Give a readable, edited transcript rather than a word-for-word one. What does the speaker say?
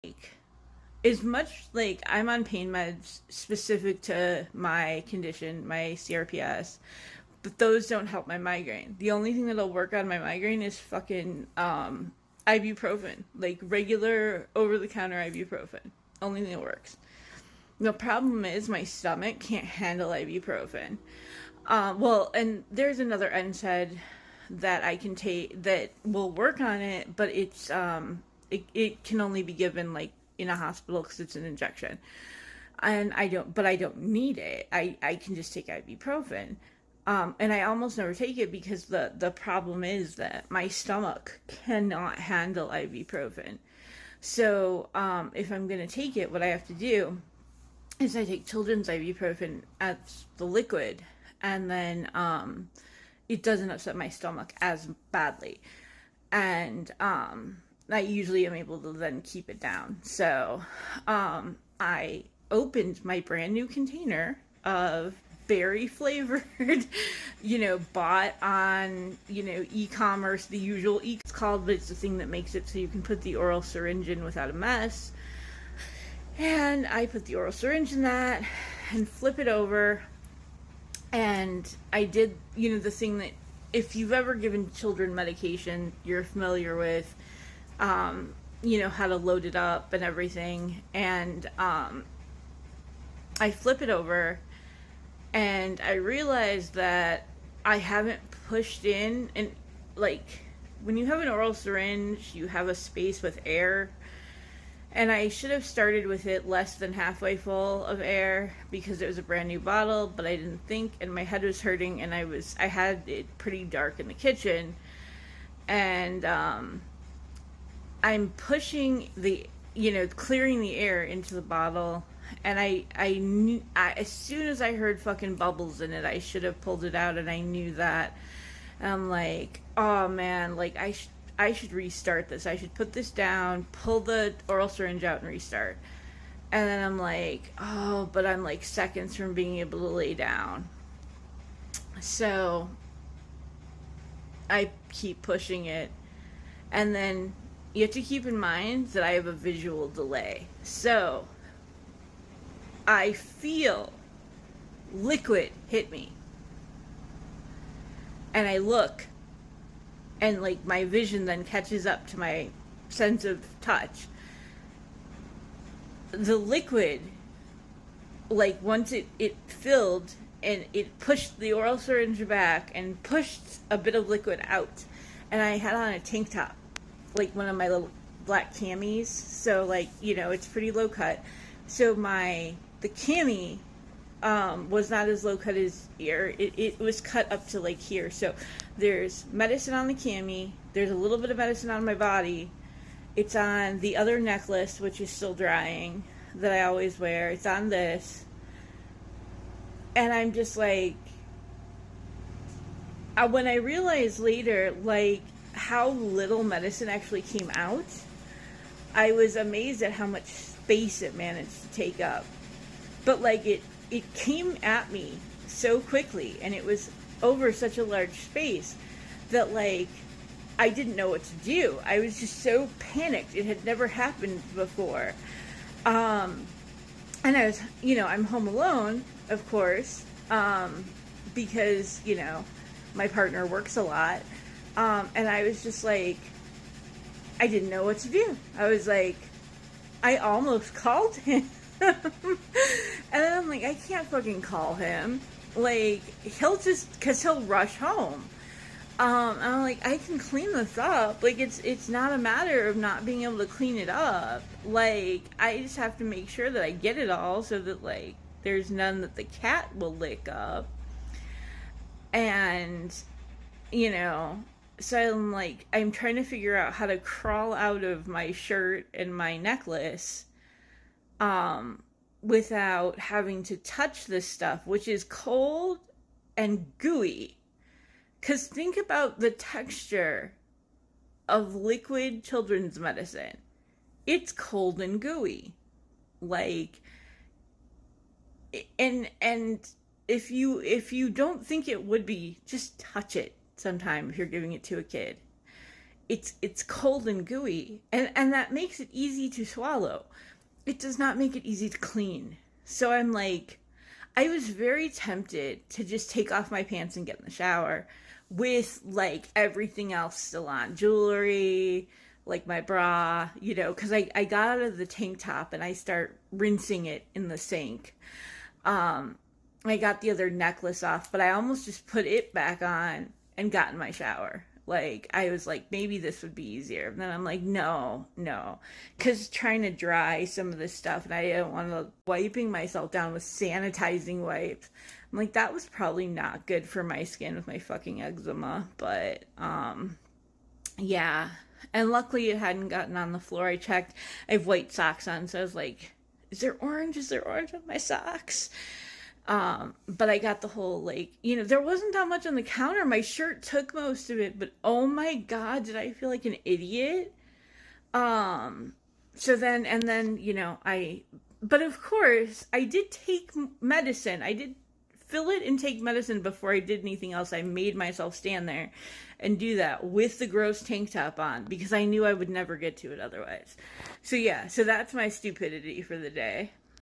like, as much like I'm on pain meds specific to my condition, my CRPS, but those don't help my migraine. The only thing that'll work on my migraine is fucking ibuprofen, like regular over the counter ibuprofen. Only thing that works. The problem is my stomach can't handle ibuprofen. Well, and there's another NSAID that I can take that will work on it, but it can only be given like in a hospital because it's an injection, and I don't need it. I can just take ibuprofen. And I almost never take it because the problem is that my stomach cannot handle ibuprofen. So if I'm going to take it, what I have to do is I take children's ibuprofen as the liquid, and then it doesn't upset my stomach as badly. And I usually am able to then keep it down. So I opened my brand new container of berry flavored, bought on, e-commerce, the usual it's called, but it's the thing that makes it so you can put the oral syringe in without a mess. And I put the oral syringe in that and flip it over. And I did, the thing that if you've ever given children medication, you're familiar with, how to load it up and everything. And I flip it over and I realized that I haven't pushed in, and like when you have an oral syringe, you have a space with air. And I should have started with it less than halfway full of air because it was a brand new bottle, but I didn't think, and my head was hurting, and I had it pretty dark in the kitchen, and I'm pushing clearing the air into the bottle, and I knew, as soon as I heard fucking bubbles in it, I should have pulled it out, and I knew that. And I'm like, oh man, like I should restart this. I should put this down, pull the oral syringe out, and restart. And then I'm like, oh, but I'm like seconds from being able to lay down. So I keep pushing it. And then you have to keep in mind that I have a visual delay. So I feel liquid hit me. And I look, and like my vision then catches up to my sense of touch. The liquid, like once it filled and it pushed the oral syringe back and pushed a bit of liquid out, and I had on a tank top, like one of my little black camis, so like it's pretty low cut. So the cami was not as low cut as here. It was cut up to like here. So there's medicine on the cami. There's a little bit of medicine on my body. It's on the other necklace, which is still drying, that I always wear. It's on this. And I'm just like, when I realized later, like, how little medicine actually came out, I was amazed at how much space it managed to take up. But like it came at me so quickly, and it was over such a large space that like I didn't know what to do. I was just so panicked. It had never happened before. And I was, I'm home alone, of course, because, my partner works a lot. And I was just like, I didn't know what to do. I was like, I almost called him. And then I'm like, I can't fucking call him. Like, because he'll rush home. And I'm like, I can clean this up. Like, it's not a matter of not being able to clean it up. Like, I just have to make sure that I get it all so that, like, there's none that the cat will lick up. And, so I'm like, I'm trying to figure out how to crawl out of my shirt and my necklace, without having to touch this stuff, which is cold and gooey. Because think about the texture of liquid children's medicine. It's cold and gooey. Like, and if you don't think it would be, just touch it sometime if you're giving it to a kid. it's cold and gooey, and that makes it easy to swallow. It does not make it easy to clean. So I'm like, I was very tempted to just take off my pants and get in the shower with like everything else still on, jewelry, like my bra, you know, because I got out of the tank top and I start rinsing it in the sink. I got the other necklace off, but I almost just put it back on and got in my shower. Like, I was like, maybe this would be easier. And then I'm like, no, no. Because trying to dry some of this stuff, and I don't want to wiping myself down with sanitizing wipes. I'm like, that was probably not good for my skin with my fucking eczema. But, yeah. And luckily it hadn't gotten on the floor. I checked. I have white socks on, so I was like, is there orange? Is there orange on my socks? But I got the whole, like, you know, there wasn't that much on the counter. My shirt took most of it, but oh my God, did I feel like an idiot? So then, and then, you know, but of course, I did take medicine. I did fill it and take medicine before I did anything else. I made myself stand there and do that with the gross tank top on because I knew I would never get to it otherwise. So yeah, so that's my stupidity for the day.